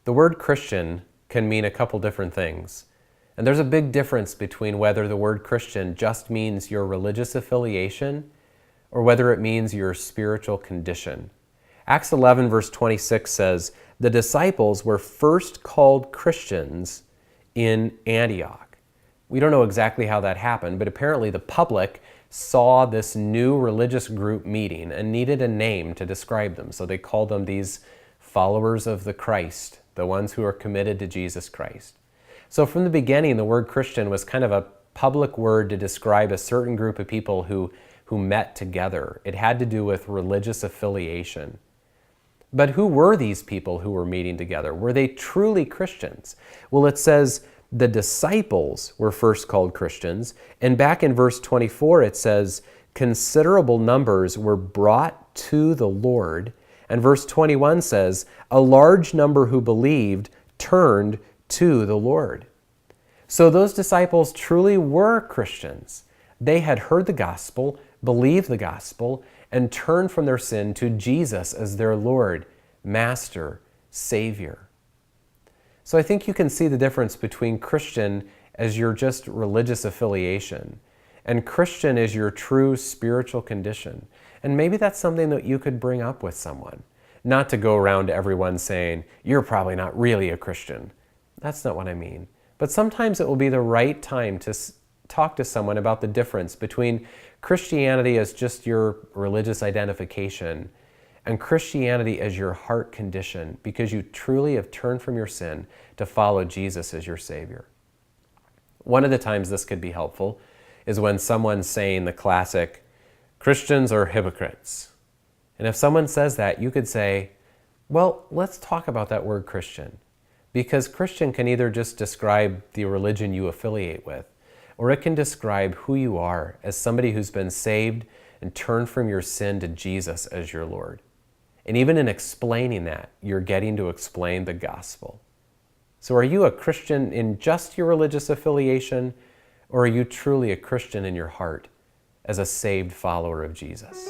The word Christian can mean a couple different things. And there's a big difference between whether the word Christian just means your religious affiliation or whether it means your spiritual condition. Acts 11 verse 26 says, the disciples were first called Christians in Antioch. We don't know exactly how that happened, but apparently the public saw this new religious group meeting and needed a name to describe them. So they called them these followers of the Christ, the ones who are committed to Jesus Christ. So from the beginning, the word Christian was kind of a public word to describe a certain group of people who met together. It had to do with religious affiliation. But who were these people who were meeting together? Were they truly Christians? Well, it says the disciples were first called Christians. And back in verse 24, it says, considerable numbers were brought to the Lord. And verse 21 says, a large number who believed turned to the Lord. So those disciples truly were Christians. They had heard the gospel, believed the gospel, and turned from their sin to Jesus as their Lord, Master, Savior. So I think you can see the difference between Christian as your just religious affiliation and Christian as your true spiritual condition. And maybe that's something that you could bring up with someone. Not to go around to everyone saying, you're probably not really a Christian. That's not what I mean. But sometimes it will be the right time to talk to someone about the difference between Christianity as just your religious identification and Christianity as your heart condition, because you truly have turned from your sin to follow Jesus as your Savior. One of the times this could be helpful is when someone's saying the classic, Christians are hypocrites. And if someone says that, you could say, well, let's talk about that word Christian. Because Christian can either just describe the religion you affiliate with, or it can describe who you are as somebody who's been saved and turned from your sin to Jesus as your Lord. And even in explaining that, you're getting to explain the gospel. So are you a Christian in just your religious affiliation, or are you truly a Christian in your heart as a saved follower of Jesus?